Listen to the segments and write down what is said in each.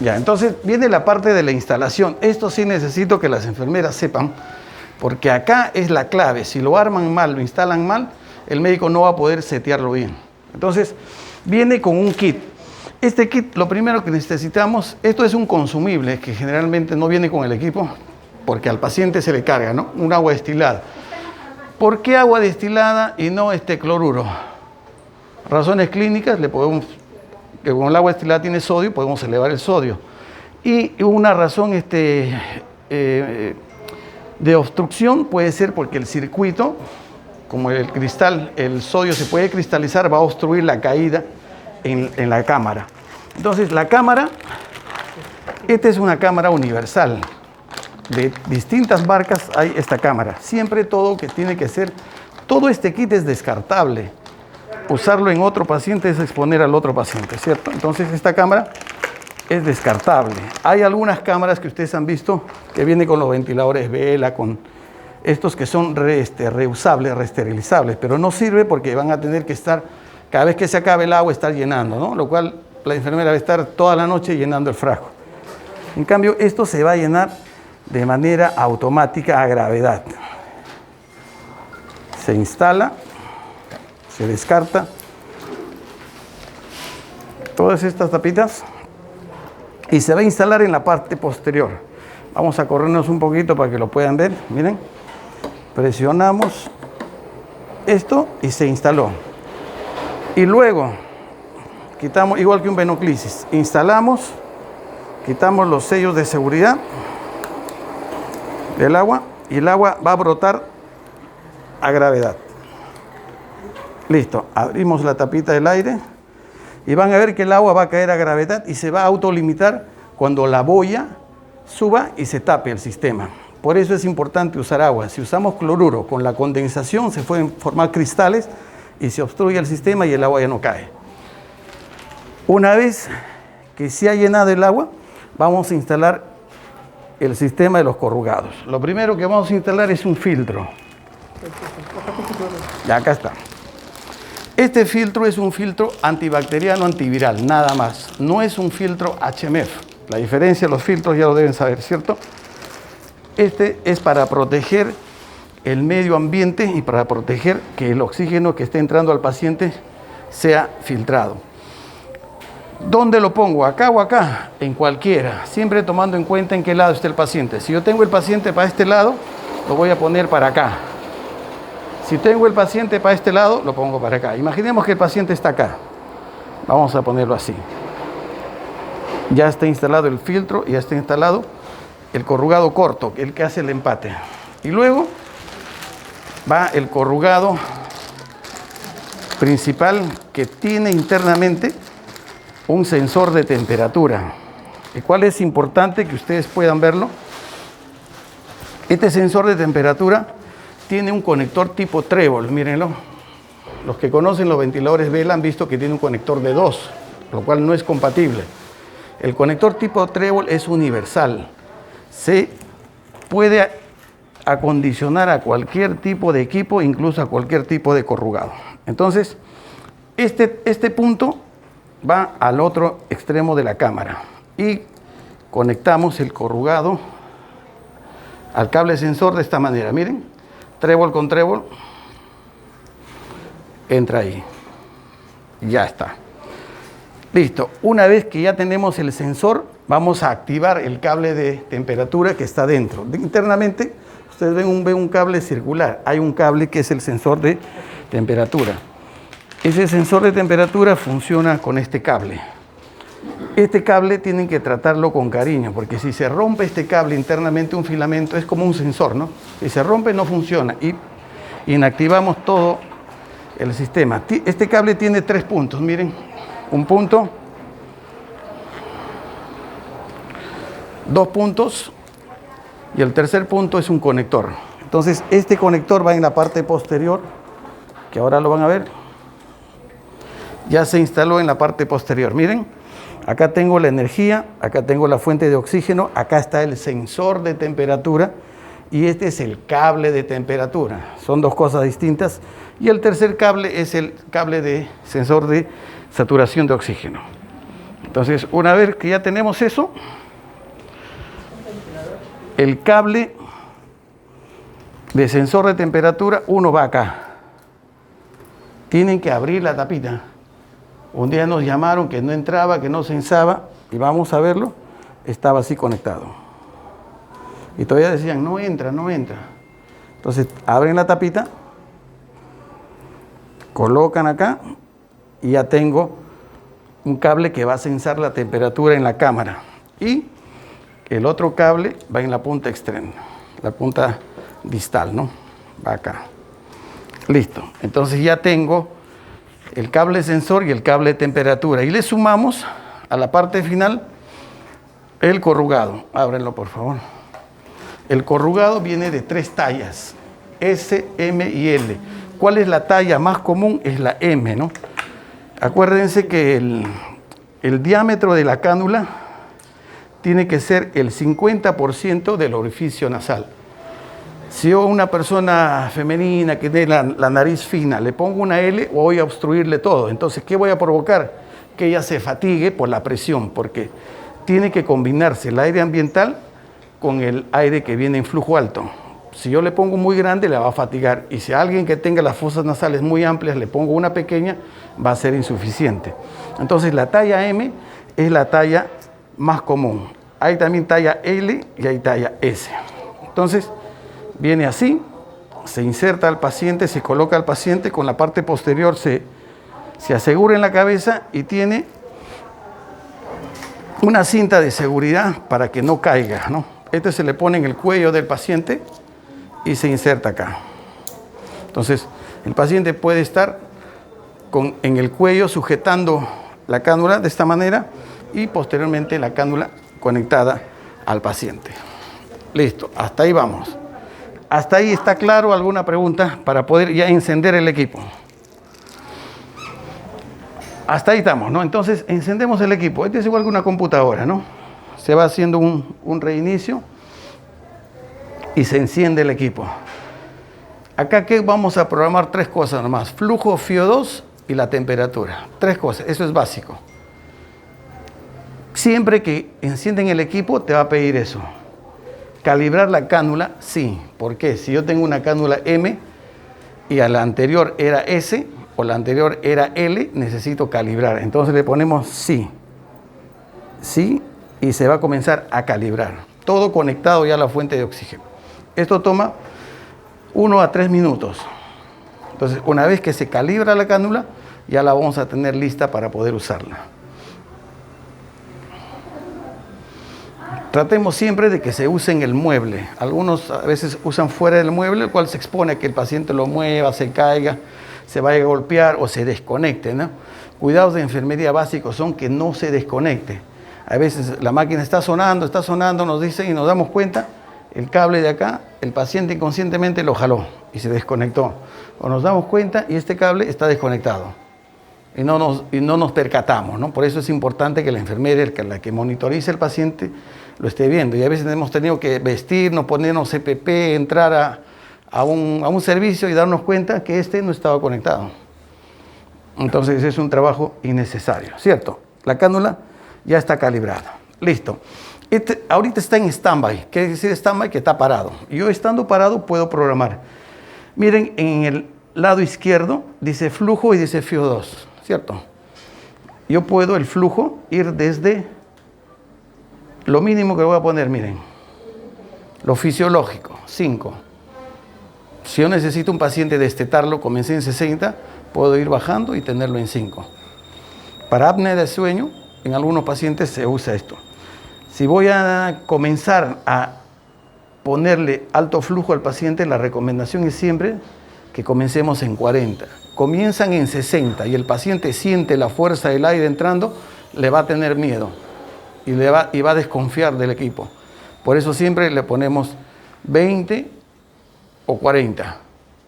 Ya, entonces viene la parte de la instalación. Esto sí necesito que las enfermeras sepan, porque acá es la clave. Si lo arman mal, lo instalan mal, el médico no va a poder setearlo bien. Entonces, viene con un kit. Este kit, lo primero que necesitamos, esto es un consumible que generalmente no viene con el equipo, porque al paciente se le carga, ¿no? Un agua destilada. ¿Por qué agua destilada y no cloruro? Razones clínicas, que como el agua destilada tiene sodio, podemos elevar el sodio. Y una razón de obstrucción puede ser porque el circuito, como el cristal, el sodio se puede cristalizar, va a obstruir la caída en la cámara. Entonces, la cámara, esta es una cámara universal. De distintas marcas hay esta cámara. Siempre todo este kit es descartable. Usarlo en otro paciente es exponer al otro paciente, ¿cierto? Entonces, esta cámara es descartable. Hay algunas cámaras que ustedes han visto que vienen con los ventiladores Vela, con estos que son reusables, reesterilizables, pero no sirve porque van a tener que estar, cada vez que se acabe el agua, estar llenando, ¿no? Lo cual la enfermera va a estar toda la noche llenando el frasco. En cambio, esto se va a llenar de manera automática a gravedad. Se instala, se descarta todas estas tapitas y se va a instalar en la parte posterior. Vamos a corrernos un poquito para que lo puedan ver. Miren, presionamos esto y se instaló. Y luego quitamos, igual que un venoclisis, instalamos, quitamos los sellos de seguridad del agua y el agua va a brotar a gravedad. Listo, abrimos la tapita del aire y van a ver que el agua va a caer a gravedad y se va a autolimitar cuando la boya suba y se tape el sistema. Por eso es importante usar agua. Si usamos cloruro, con la condensación se pueden formar cristales y se obstruye el sistema y el agua ya no cae. Una vez que se ha llenado el agua, vamos a instalar el sistema de los corrugados. Lo primero que vamos a instalar es un filtro. Ya acá está. Este filtro es un filtro antibacteriano antiviral, nada más. No es un filtro HMF. La diferencia de los filtros ya lo deben saber, ¿cierto? Este es para proteger el medio ambiente y para proteger que el oxígeno que esté entrando al paciente sea filtrado. ¿Dónde lo pongo? ¿Acá o acá? En cualquiera, siempre tomando en cuenta en qué lado está el paciente. Si yo tengo el paciente para este lado, lo voy a poner para acá. Si tengo el paciente para este lado, lo pongo para acá. Imaginemos que el paciente está acá. Vamos a ponerlo así. Ya está instalado el filtro, ya está instalado el corrugado corto, el que hace el empate. Y luego va el corrugado principal que tiene internamente un sensor de temperatura, el cual es importante que ustedes puedan verlo. Este sensor de temperatura tiene un conector tipo trébol, mírenlo. Los que conocen los ventiladores Vela han visto que tiene un conector de 2, lo cual no es compatible. El conector tipo trébol es universal. Se puede acondicionar a cualquier tipo de equipo, incluso a cualquier tipo de corrugado. Entonces, este punto va al otro extremo de la cámara y conectamos el corrugado al cable sensor de esta manera. Miren, trébol con trébol, entra ahí, ya está. Listo, una vez que ya tenemos el sensor, vamos a activar el cable de temperatura que está dentro. Internamente, ustedes ven un cable circular, hay un cable que es el sensor de temperatura. Ese sensor de temperatura funciona con este cable. Este cable tienen que tratarlo con cariño, porque si se rompe este cable internamente, un filamento, es como un sensor, ¿no? Si se rompe, no funciona y inactivamos todo el sistema. Este cable tiene 3 puntos, miren. Un punto, 2 puntos y el tercer punto es un conector. Entonces, este conector va en la parte posterior, que ahora lo van a ver. Ya se instaló en la parte posterior. Miren, acá tengo la energía, acá tengo la fuente de oxígeno, acá está el sensor de temperatura y este es el cable de temperatura. Son 2 cosas distintas. Y el tercer cable es el cable de sensor de saturación de oxígeno. Entonces, una vez que ya tenemos eso, el cable de sensor de temperatura, uno va acá. Tienen que abrir la tapita. Un día nos llamaron que no entraba, que no sensaba, y vamos a verlo, estaba así conectado. Y todavía decían, no entra, no entra. Entonces, abren la tapita, colocan acá, y ya tengo un cable que va a sensar la temperatura en la cámara. Y el otro cable va en la punta externa, la punta distal, ¿no? Va acá. Listo. Entonces ya tengo el cable sensor y el cable de temperatura. Y le sumamos a la parte final el corrugado. Ábrenlo, por favor. El corrugado viene de 3 tallas, S, M y L. ¿Cuál es la talla más común? Es la M, ¿no? Acuérdense que el diámetro de la cánula tiene que ser el 50% del orificio nasal. Si yo a una persona femenina que tiene la nariz fina le pongo una L, voy a obstruirle todo. Entonces, ¿qué voy a provocar? Que ella se fatigue por la presión, porque tiene que combinarse el aire ambiental con el aire que viene en flujo alto. Si yo le pongo muy grande, la va a fatigar. Y si a alguien que tenga las fosas nasales muy amplias le pongo una pequeña, va a ser insuficiente. Entonces, la talla M es la talla más común. Hay también talla L y hay talla S. Entonces, viene así, se inserta al paciente, se coloca al paciente, con la parte posterior se asegura en la cabeza y tiene una cinta de seguridad para que no caiga, ¿no? Este se le pone en el cuello del paciente y se inserta acá. Entonces, el paciente puede estar en el cuello sujetando la cánula de esta manera y posteriormente la cánula conectada al paciente. Listo, hasta ahí vamos. ¿Hasta ahí está claro? ¿Alguna pregunta para poder ya encender el equipo? Hasta ahí estamos, ¿no? Entonces, encendemos el equipo. Este es igual que una computadora, ¿no? Se va haciendo un reinicio y se enciende el equipo. Acá que vamos a programar 3 cosas nomás: flujo, FiO2 y la temperatura. 3 cosas, eso es básico. Siempre que encienden el equipo te va a pedir eso. Calibrar la cánula, sí. ¿Por qué? Si yo tengo una cánula M y a la anterior era S o la anterior era L, necesito calibrar. Entonces le ponemos sí. Sí, y se va a comenzar a calibrar. Todo conectado ya a la fuente de oxígeno. Esto toma 1 a 3 minutos. Entonces, una vez que se calibra la cánula, ya la vamos a tener lista para poder usarla. Tratemos siempre de que se use en el mueble. Algunos a veces usan fuera del mueble, el cual se expone a que el paciente lo mueva, se caiga, se vaya a golpear o se desconecte, ¿no? Cuidados de enfermería básicos son que no se desconecte. A veces la máquina está sonando, nos dicen y nos damos cuenta, el cable de acá, el paciente inconscientemente lo jaló y se desconectó. O nos damos cuenta y este cable está desconectado. Y no nos percatamos, ¿no? Por eso es importante que la enfermera, la que monitorice al paciente, lo esté viendo. Y a veces hemos tenido que vestirnos, ponernos CPP, entrar a un servicio y darnos cuenta que este no estaba conectado. Entonces es un trabajo innecesario, ¿cierto? La cánula ya está calibrada. Listo. Ahorita está en stand-by. ¿Qué quiere decir stand-by? Que está parado. Yo estando parado puedo programar. Miren, en el lado izquierdo dice flujo y dice FiO2, ¿cierto? Yo puedo el flujo ir desde lo mínimo que voy a poner, miren, lo fisiológico, 5. Si yo necesito un paciente destetarlo, comencé en 60, puedo ir bajando y tenerlo en 5. Para apnea de sueño, en algunos pacientes se usa esto. Si voy a comenzar a ponerle alto flujo al paciente, la recomendación es siempre que comencemos en 40. Comienzan en 60 y el paciente siente la fuerza del aire entrando, le va a tener miedo y va a desconfiar del equipo. Por eso siempre le ponemos 20 o 40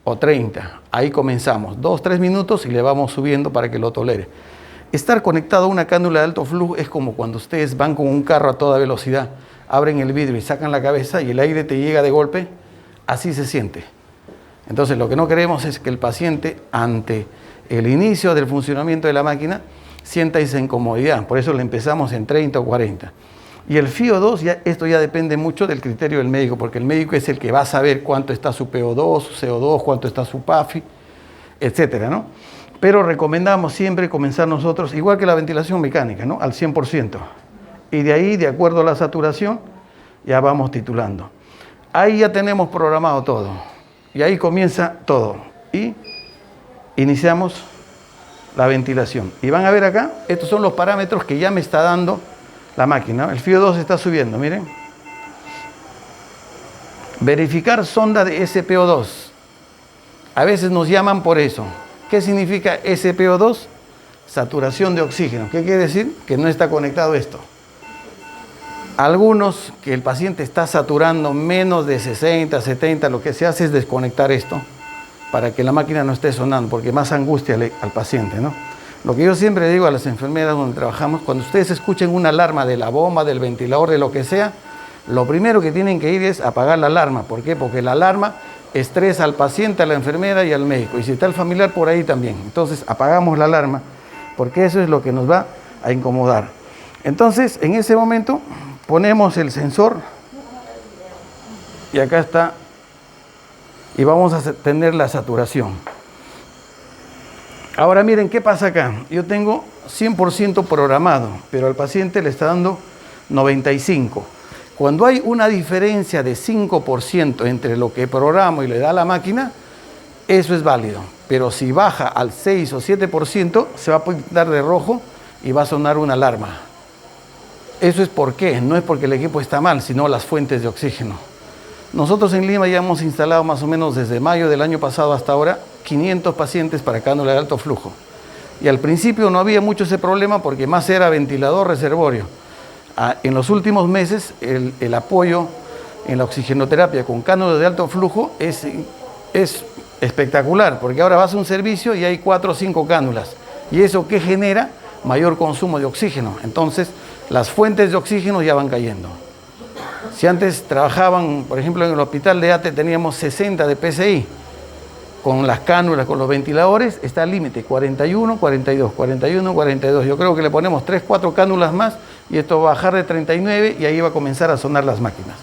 o 30. Ahí comenzamos, 2-3 minutos y le vamos subiendo para que lo tolere. Estar conectado a una cánula de alto flujo es como cuando ustedes van con un carro a toda velocidad, abren el vidrio y sacan la cabeza y el aire te llega de golpe, así se siente. Entonces lo que no queremos es que el paciente, ante el inicio del funcionamiento de la máquina, sienta esa incomodidad. Por eso le empezamos en 30 o 40. Y el FiO2, esto ya depende mucho del criterio del médico, porque el médico es el que va a saber cuánto está su PO2, su CO2, cuánto está su PAFI, etcétera, ¿no? Pero recomendamos siempre comenzar nosotros, igual que la ventilación mecánica, ¿no? Al 100%. Y de ahí, de acuerdo a la saturación, ya vamos titulando. Ahí ya tenemos programado todo. Y ahí comienza todo. Y iniciamos la ventilación. Y van a ver acá, estos son los parámetros que ya me está dando la máquina. El FiO2 está subiendo, miren. Verificar sonda de SPO2. A veces nos llaman por eso. ¿Qué significa SPO2? Saturación de oxígeno. ¿Qué quiere decir? Que no está conectado esto. Algunos que el paciente está saturando menos de 60, 70, lo que se hace es desconectar esto para que la máquina no esté sonando, porque más angustia al paciente, ¿no? Lo que yo siempre digo a las enfermeras donde trabajamos, cuando ustedes escuchen una alarma de la bomba, del ventilador, de lo que sea, lo primero que tienen que ir es apagar la alarma. ¿Por qué? Porque la alarma estresa al paciente, a la enfermera y al médico. Y si está el familiar por ahí también. Entonces apagamos la alarma, porque eso es lo que nos va a incomodar. Entonces, en ese momento, ponemos el sensor y acá está. Y vamos a tener la saturación. Ahora miren, ¿qué pasa acá? Yo tengo 100% programado, pero al paciente le está dando 95%. Cuando hay una diferencia de 5% entre lo que programo y le da la máquina, eso es válido. Pero si baja al 6 o 7%, se va a pintar de rojo y va a sonar una alarma. Eso es por qué, no es porque el equipo está mal, sino las fuentes de oxígeno. Nosotros en Lima ya hemos instalado más o menos desde mayo del año pasado hasta ahora 500 pacientes para cánula de alto flujo. Y al principio no había mucho ese problema porque más era ventilador reservorio. En los últimos meses el apoyo en la oxigenoterapia con cánula de alto flujo es espectacular, porque ahora vas a un servicio y hay 4 o 5 cánulas. ¿Y eso qué genera? Mayor consumo de oxígeno. Entonces las fuentes de oxígeno ya van cayendo. Si antes trabajaban, por ejemplo, en el hospital de ATE teníamos 60 de PSI, con las cánulas, con los ventiladores, está al límite, 41, 42, 41, 42. Yo creo que le ponemos 3, 4 cánulas más y esto va a bajar de 39 y ahí va a comenzar a sonar las máquinas.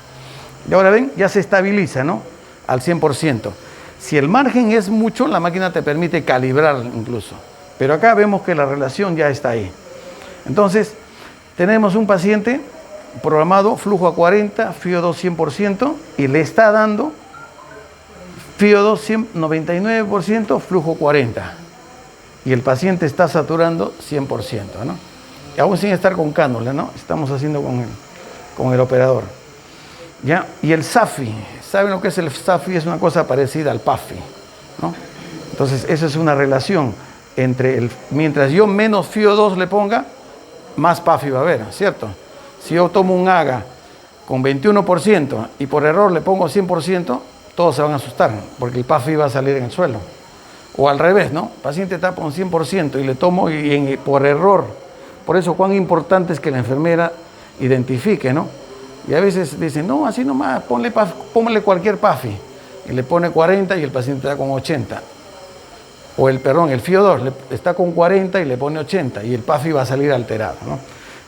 Y ahora ven, ya se estabiliza, ¿no? Al 100%. Si el margen es mucho, la máquina te permite calibrar incluso. Pero acá vemos que la relación ya está ahí. Entonces, tenemos un paciente programado, flujo a 40, FiO2 100%, y le está dando FiO2 99%, flujo 40%. Y el paciente está saturando 100%, ¿no? Y aún sin estar con cánula, ¿no? Estamos haciendo con el operador. ¿Ya? Y el SAFI, ¿saben lo que es el SAFI? Es una cosa parecida al PAFI, ¿no? Entonces, esa es una relación entre mientras yo menos FiO2 le ponga, más PAFI va a haber, ¿cierto? Si yo tomo un AGA con 21% y por error le pongo 100%, todos se van a asustar, porque el PAFI va a salir en el suelo. O al revés, ¿no? El paciente está con 100% y le tomo por error. Por eso cuán importante es que la enfermera identifique, ¿no? Y a veces dicen, no, así nomás, póngale cualquier PAFI. Y le pone 40 y el paciente está con 80. O el FiO2 está con 40 y le pone 80 y el PAFI va a salir alterado, ¿no?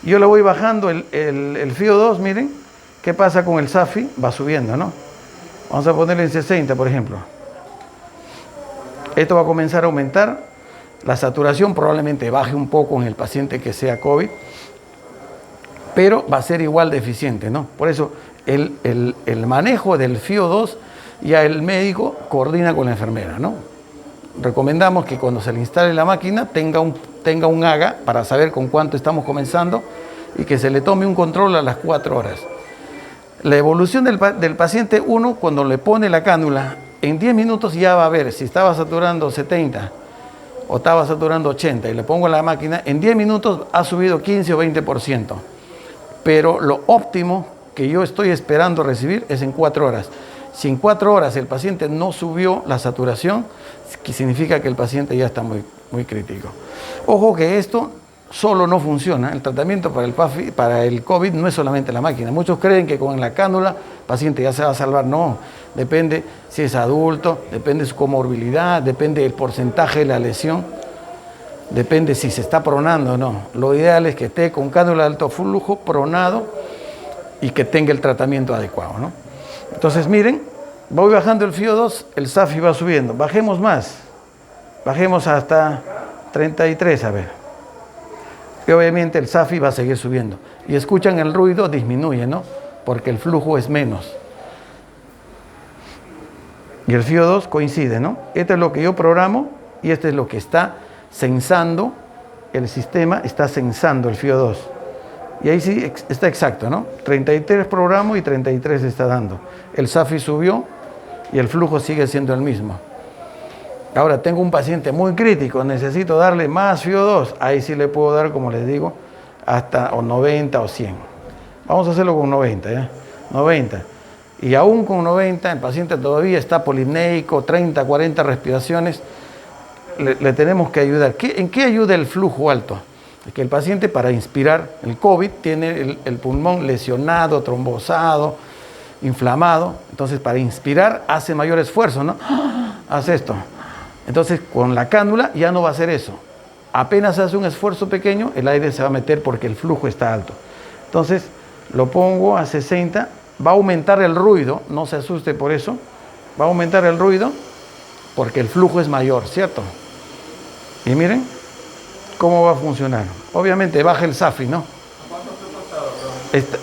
Yo le voy bajando el FiO2, miren, ¿qué pasa con el SAFI? Va subiendo, ¿no? Vamos a ponerle en 60, por ejemplo. Esto va a comenzar a aumentar. La saturación probablemente baje un poco en el paciente que sea COVID, pero va a ser igual de eficiente, ¿no? Por eso el manejo del FiO2 ya el médico coordina con la enfermera, ¿no? Recomendamos que cuando se le instale la máquina tenga un AGA para saber con cuánto estamos comenzando y que se le tome un control a las 4 horas. La evolución del paciente 1, cuando le pone la cánula, en 10 minutos ya va a ver si estaba saturando 70 o estaba saturando 80 y le pongo la máquina, en 10 minutos ha subido 15 o 20%. Pero lo óptimo que yo estoy esperando recibir es en 4 horas. Si en 4 horas el paciente no subió la saturación, que significa que el paciente ya está muy, muy crítico. Ojo que esto solo no funciona. El tratamiento para el COVID no es solamente la máquina. Muchos creen que con la cánula el paciente ya se va a salvar. No, depende si es adulto, depende de su comorbilidad, depende del porcentaje de la lesión. Depende si se está pronando o no. Lo ideal es que esté con cánula de alto flujo, pronado y que tenga el tratamiento adecuado, ¿no? Entonces, miren, voy bajando el FiO2, el SAFI va subiendo. Bajemos más. Bajemos hasta 33, a ver. Y obviamente el SAFI va a seguir subiendo. Y escuchan el ruido, disminuye, ¿no? Porque el flujo es menos. Y el FiO2 coincide, ¿no? Esto es lo que yo programo y esto es lo que está censando, el sistema está censando el FiO2. Y ahí sí está exacto, ¿no? 33 programo y 33 está dando. El SAFI subió y el flujo sigue siendo el mismo. Ahora tengo un paciente muy crítico, necesito darle más FiO2. Ahí sí le puedo dar, como les digo, hasta o 90 o 100. Vamos a hacerlo con 90, ¿ya? 90. Y aún con 90, el paciente todavía está polipneico, 30, 40 respiraciones. Le tenemos que ayudar. ¿En qué ayuda el flujo alto? Es que el paciente, para inspirar, el COVID tiene el pulmón lesionado, trombosado, inflamado. Entonces, para inspirar hace mayor esfuerzo, ¿no? Hace esto. Entonces, con la cánula ya no va a hacer eso. Apenas hace un esfuerzo pequeño, el aire se va a meter porque el flujo está alto. Entonces, lo pongo a 60. Va a aumentar el ruido, no se asuste por eso. Va a aumentar el ruido porque el flujo es mayor, ¿cierto? Y miren cómo va a funcionar. Obviamente baja el SAFI, ¿no?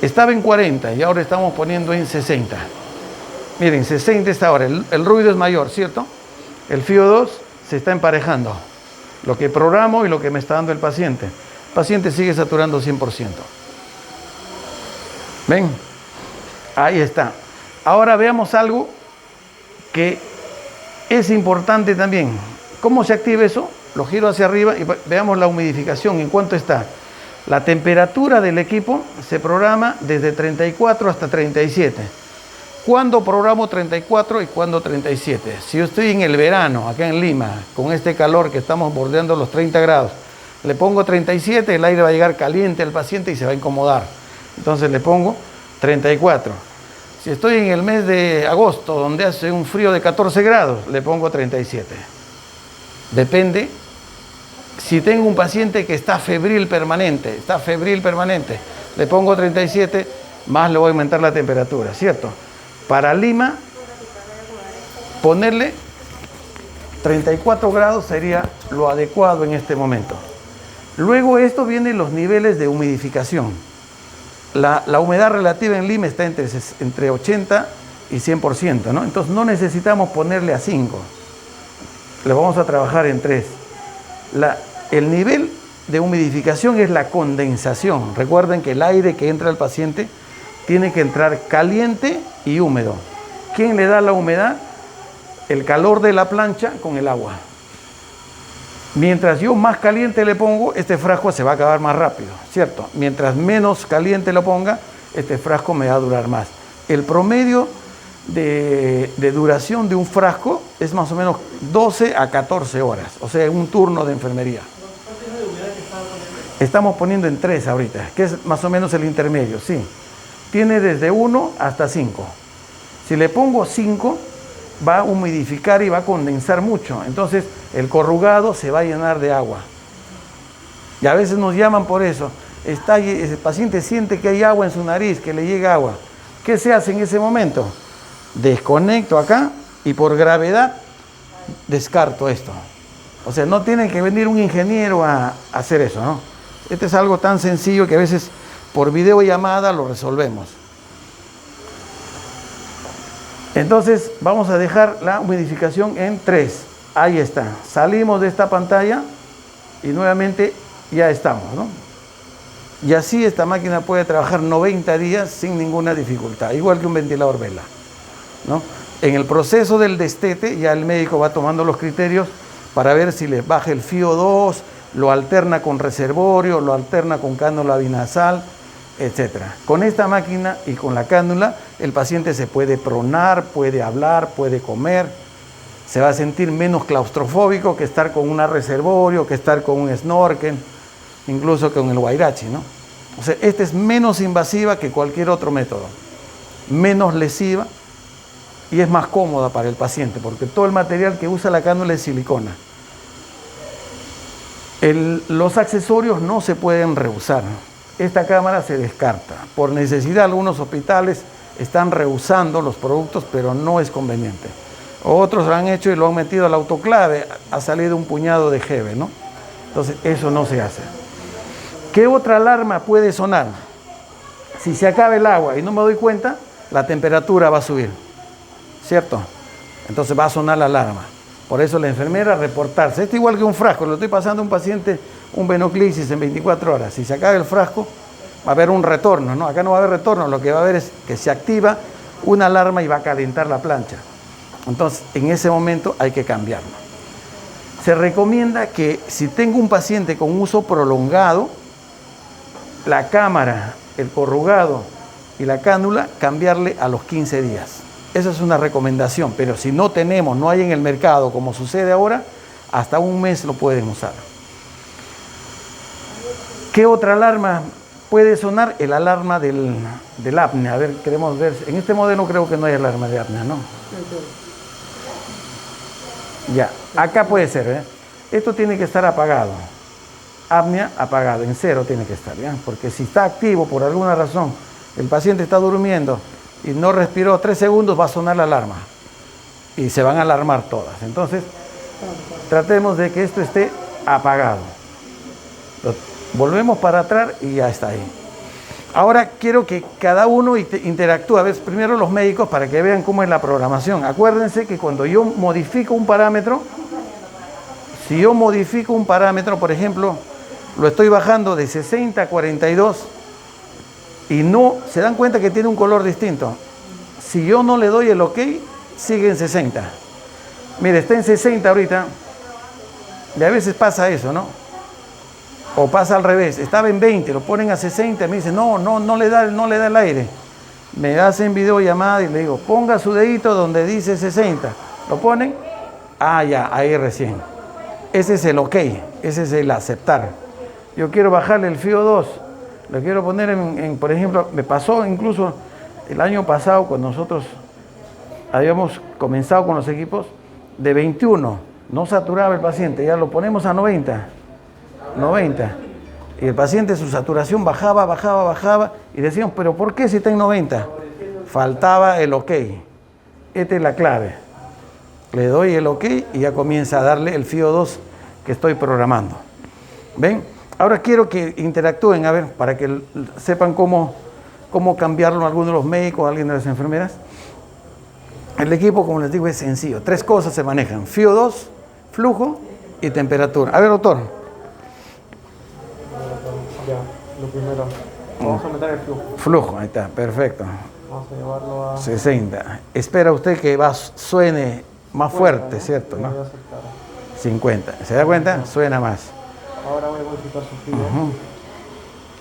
Estaba en 40 y ahora estamos poniendo en 60. Miren, 60 está ahora. El ruido es mayor, ¿cierto? El FiO2 se está emparejando. Lo que programo y lo que me está dando el paciente. El paciente sigue saturando 100%. ¿Ven? Ahí está. Ahora veamos algo que es importante también. ¿Cómo se activa eso? Lo giro hacia arriba y veamos la humidificación. ¿En cuánto está? La temperatura del equipo se programa desde 34 hasta 37. ¿Cuándo programo 34 y cuándo 37? Si yo estoy en el verano, acá en Lima, con este calor que estamos bordeando los 30 grados, le pongo 37, el aire va a llegar caliente al paciente y se va a incomodar. Entonces le pongo 34. Si estoy en el mes de agosto, donde hace un frío de 14 grados, le pongo 37. Depende. Si tengo un paciente que está febril permanente, le pongo 37, más le voy a aumentar la temperatura, ¿cierto? Para Lima, ponerle 34 grados sería lo adecuado en este momento. Luego esto vienen los niveles de humidificación. La humedad relativa en Lima está entre 80 y 100%, ¿no? Entonces no necesitamos ponerle a 5. Le vamos a trabajar en 3. El nivel de humidificación es la condensación. Recuerden que el aire que entra al paciente tiene que entrar caliente y húmedo. ¿Quién le da la humedad? El calor de la plancha con el agua. Mientras yo más caliente le pongo, este frasco se va a acabar más rápido, ¿cierto? Mientras menos caliente lo ponga, este frasco me va a durar más. El promedio de duración de un frasco es más o menos 12 a 14 horas, o sea, un turno de enfermería. Estamos poniendo en 3 ahorita, que es más o menos el intermedio, sí. Tiene desde 1 hasta 5. Si le pongo 5, va a humidificar y va a condensar mucho. Entonces, el corrugado se va a llenar de agua. Y a veces nos llaman por eso. El paciente siente que hay agua en su nariz, que le llega agua. ¿Qué se hace en ese momento? Desconecto acá y por gravedad descarto esto. O sea, no tiene que venir un ingeniero a hacer eso, ¿no? Este es algo tan sencillo que a veces por videollamada lo resolvemos. Entonces vamos a dejar la humidificación en 3. Ahí está. Salimos de esta pantalla y nuevamente ya estamos, ¿no? Y así esta máquina puede trabajar 90 días sin ninguna dificultad, igual que un ventilador vela, ¿no? En el proceso del destete ya el médico va tomando los criterios para ver si le baja el FiO2, lo alterna con reservorio, lo alterna con cánula binasal, etc. Con esta máquina y con la cánula, el paciente se puede pronar, puede hablar, puede comer, se va a sentir menos claustrofóbico que estar con un reservorio, que estar con un snorkel, incluso con el guairachi, ¿no? O sea, esta es menos invasiva que cualquier otro método, menos lesiva y es más cómoda para el paciente, porque todo el material que usa la cánula es silicona. Los accesorios no se pueden rehusar. Esta cámara se descarta. Por necesidad, algunos hospitales están rehusando los productos, pero no es conveniente. Otros lo han hecho y lo han metido al autoclave, ha salido un puñado de jeve, ¿no? Entonces, eso no se hace. ¿Qué otra alarma puede sonar? Si se acaba el agua y no me doy cuenta, la temperatura va a subir, ¿cierto? Entonces va a sonar la alarma. Por eso la enfermera reportarse. Esto es igual que un frasco, le estoy pasando a un paciente un venoclisis en 24 horas. Si se acaba el frasco, va a haber un retorno, ¿no? Acá no va a haber retorno, lo que va a haber es que se activa una alarma y va a calentar la plancha. Entonces, en ese momento hay que cambiarlo. Se recomienda que si tengo un paciente con uso prolongado, la cámara, el corrugado y la cánula, cambiarle a los 15 días. Esa es una recomendación, pero si no tenemos, no hay en el mercado, como sucede ahora, hasta un mes lo pueden usar. ¿Qué otra alarma puede sonar? El alarma del apnea. A ver, queremos ver. En este modelo creo que no hay alarma de apnea, ¿no? Ya, acá puede ser, ¿eh? Esto tiene que estar apagado. Apnea apagado, en 0 tiene que estar, ¿ya? Porque si está activo por alguna razón, el paciente está durmiendo y no respiró 3 segundos, va a sonar la alarma. Y se van a alarmar todas. Entonces, tratemos de que esto esté apagado. Volvemos para atrás y ya está ahí. Ahora quiero que cada uno interactúe. A ver, primero los médicos para que vean cómo es la programación. Acuérdense que cuando yo modifico un parámetro, si yo modifico un parámetro, por ejemplo, lo estoy bajando de 60 a 42 y no, se dan cuenta que tiene un color distinto. Si yo no le doy el OK, sigue en 60. Mire, está en 60 ahorita y a veces pasa eso, ¿no? O pasa al revés, estaba en 20, lo ponen a 60, me dicen, no le da el aire. Me hacen videollamada y le digo, ponga su dedito donde dice 60. ¿Lo ponen? Ah, ya, ahí recién. Ese es el OK, ese es el aceptar. Yo quiero bajarle el FiO2, lo quiero poner por ejemplo, me pasó incluso el año pasado cuando nosotros habíamos comenzado con los equipos, de 21, no saturaba el paciente, ya lo ponemos a 90. Y el paciente, su saturación bajaba, y decíamos, pero ¿por qué si está en 90? Faltaba el OK. Esta es la clave. Le doy el OK y ya comienza a darle el FiO2 que estoy programando. ¿Ven? Ahora quiero que interactúen, a ver, para que sepan cómo cambiarlo algunos de los médicos, alguien de las enfermeras. El equipo, como les digo, es sencillo. 3 cosas se manejan: FiO2, flujo y temperatura. A ver, doctor. Ya, lo primero. Vamos a meter el flujo. Flujo, ahí está, perfecto. Vamos a llevarlo a 60. Espera usted que suene más fuerte, ¿cierto? ¿No? 50. ¿Se da cuenta? Suena más. Ahora voy a modificar su flujo.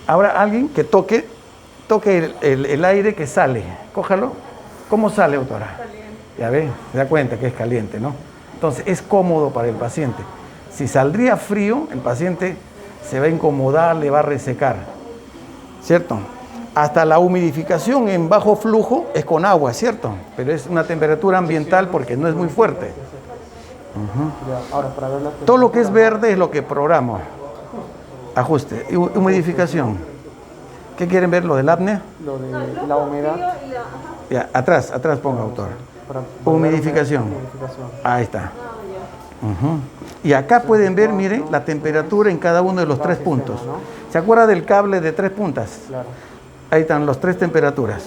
Ahora alguien que toque el aire que sale. Cójalo. ¿Cómo sale, doctora? Caliente. Ya ve, se da cuenta que es caliente, ¿no? Entonces es cómodo para el paciente. Si saldría frío, el paciente se va a incomodar, le va a resecar, ¿cierto? Hasta la humidificación en bajo flujo es con agua, ¿cierto? Pero es una temperatura ambiental porque no es muy fuerte. Ahora, para ver todo lo que es verde es lo que programo. Ajuste. Humidificación. ¿Qué quieren ver? ¿Lo del apnea? Lo de la humedad. Ya, atrás ponga, autor. Humidificación. Ahí está. Y acá pueden ver, miren, la temperatura en cada uno de los 3 puntos. ¿Se acuerda del cable de 3 puntas? Claro. Ahí están las 3 temperaturas.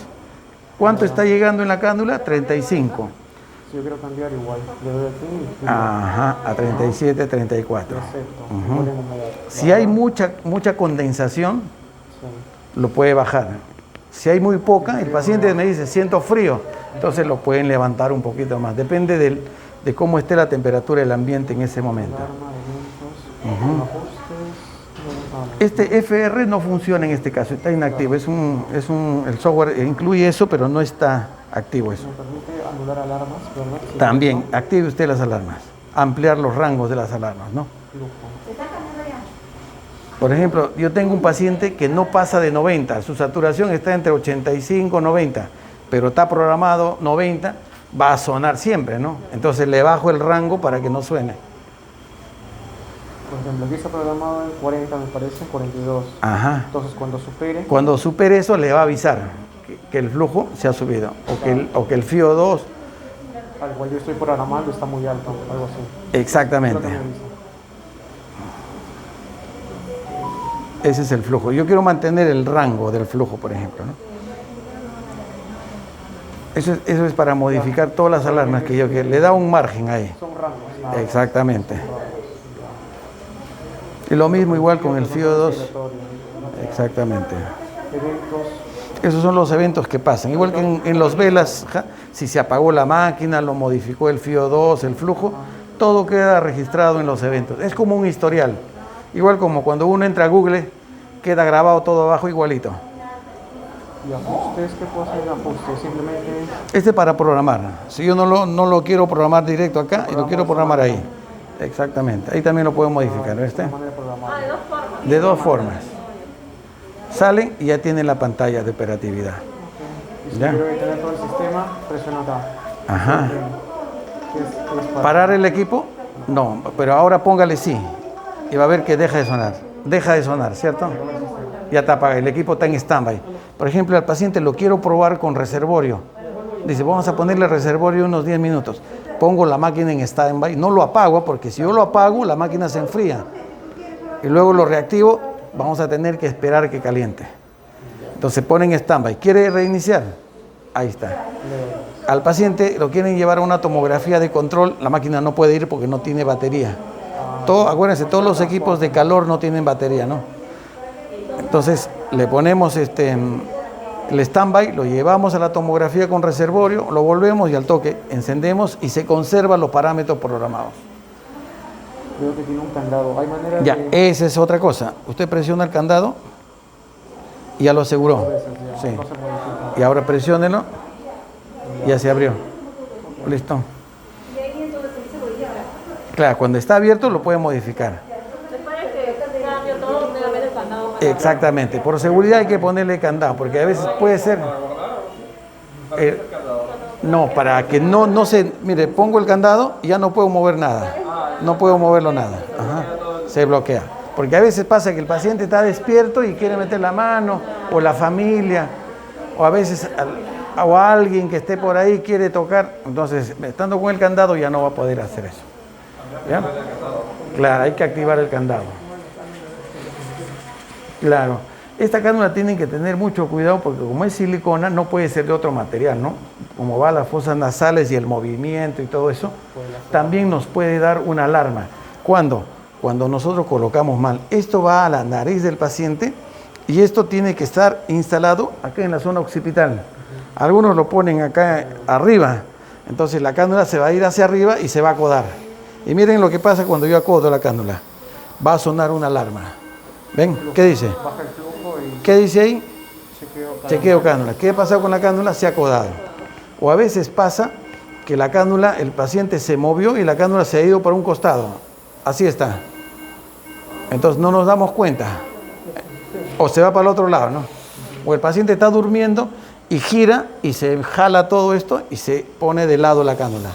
¿Cuánto está llegando en la cánula? 35. Si yo quiero cambiar igual, le doy aquí. Ajá, a 37, 34. Perfecto. Si hay mucha condensación, lo puede bajar. Si hay muy poca, el paciente me dice, siento frío, entonces lo pueden levantar un poquito más. Depende de cómo esté la temperatura del ambiente en ese momento. Este FR no funciona en este caso, está inactivo. El software incluye eso, pero no está activo eso. ¿Me permite anular alarmas, verdad? También, active usted las alarmas, ampliar los rangos de las alarmas, ¿no? Por ejemplo, yo tengo un paciente que no pasa de 90, su saturación está entre 85 y 90, pero está programado 90, va a sonar siempre, ¿no? Entonces le bajo el rango para que no suene. Por ejemplo, aquí está programado en 40, me parece, en 42. Ajá. Entonces, cuando supere, Cuando supere eso, le va a avisar que el flujo se ha subido o que el FIO 2, al cual yo estoy programando, está muy alto, algo así. Lo exactamente. que me avisa. Ese es el flujo. Yo quiero mantener el rango del flujo, por ejemplo, ¿no? Eso es para modificar todas las alarmas que le da un margen ahí. Son rangos. nada más. Exactamente. Y lo mismo igual con el FIO 2. Oscilatorio. Exactamente. Eventos. Esos son los eventos que pasan. Igual que en los velas, si se apagó la máquina, lo modificó el FIO 2, el flujo, todo queda registrado en los eventos. Es como un historial. Igual como cuando uno entra a Google, queda grabado todo abajo igualito. Y ajustes, ¿qué puedo hacer en ajustes? Simplemente Este es para programar. Si yo no lo quiero programar directo acá, y lo quiero programar ahí. Exactamente. Ahí también lo puedo modificar. ¿Viste? de manera programada. De dos formas. Salen y ya tienen la pantalla de operatividad. Y si Ya. quiero detener todo el sistema, presiono acá. Ajá. Que es para ¿Parar el equipo? No, pero ahora póngale sí. Y va a ver que deja de sonar. Deja de sonar, ¿cierto? Ya está apagado. El equipo está en stand-by. Por ejemplo, al paciente lo quiero probar con reservorio. Dice, vamos a ponerle reservorio unos 10 minutos. Pongo la máquina en stand-by. No lo apago porque si yo lo apago, la máquina se enfría. Y luego lo reactivo, vamos a tener que esperar que caliente. Entonces ponen stand-by. ¿Quiere reiniciar? Ahí está. Al paciente lo quieren llevar a una tomografía de control, la máquina no puede ir porque no tiene batería. Acuérdense, todos los equipos de calor no tienen batería, ¿no? Entonces le ponemos el stand-by, lo llevamos a la tomografía con reservorio, lo volvemos y al toque encendemos y se conservan los parámetros programados. Veo que tiene un candado. Hay manera Ya, de... esa es otra cosa. Usted presiona el candado y ya lo aseguró. ya, Sí. no se modifica. Y ahora presiónelo, ya se abrió. Listo. Claro, cuando está abierto lo puede modificar. Después de que cambio todo, nuevamente el candado. Exactamente. Por seguridad hay que ponerle candado, porque a veces puede ser... no, para que no se... Mire, pongo el candado y ya no puedo mover nada. No puedo moverlo nada. Ajá. Se bloquea. Porque a veces pasa que el paciente está despierto y quiere meter la mano, o la familia, o a veces o alguien que esté por ahí quiere tocar. Entonces, estando con el candado ya no va a poder hacer eso. ¿Ya? Claro, hay que activar el candado. Claro. Esta cánula tienen que tener mucho cuidado porque como es silicona no puede ser de otro material, ¿no? Como va a las fosas nasales y el movimiento y todo eso, también nos puede dar una alarma. ¿Cuándo? Cuando nosotros colocamos mal. Esto va a la nariz del paciente y esto tiene que estar instalado acá en la zona occipital. Algunos lo ponen acá arriba, entonces la cánula se va a ir hacia arriba y se va a acodar. Y miren lo que pasa cuando yo acodo la cánula. Va a sonar una alarma. ¿Ven? ¿Qué dice? Baja el flujo y ¿Qué dice ahí? chequeo candado. Chequeo cánula. ¿Qué ha pasado con la cánula? Se ha acodado. O a veces pasa que la cánula, el paciente se movió y la cánula se ha ido por un costado. Así está. Entonces no nos damos cuenta. O se va para el otro lado, ¿no? O el paciente está durmiendo y gira y se jala todo esto y se pone de lado la cánula.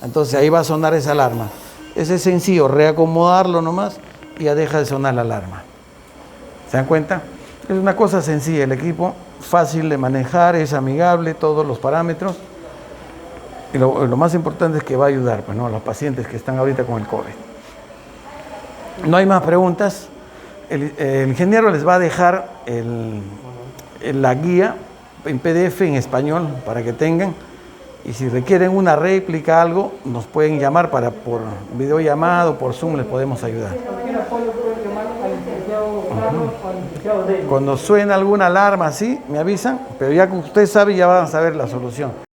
Entonces ahí va a sonar esa alarma. Ese es sencillo, reacomodarlo nomás y ya deja de sonar la alarma. ¿Se dan cuenta? Es una cosa sencilla, el equipo fácil de manejar, es amigable, todos los parámetros. Y lo más importante es que va a ayudar pues, ¿no? a los pacientes que están ahorita con el COVID. No hay más preguntas. El ingeniero les va a dejar la guía en PDF en español para que tengan. Y si requieren una réplica, algo, nos pueden llamar por videollamada o por Zoom, les podemos ayudar. Cuando suena alguna alarma así, me avisan, pero ya que usted sabe, ya van a saber la solución.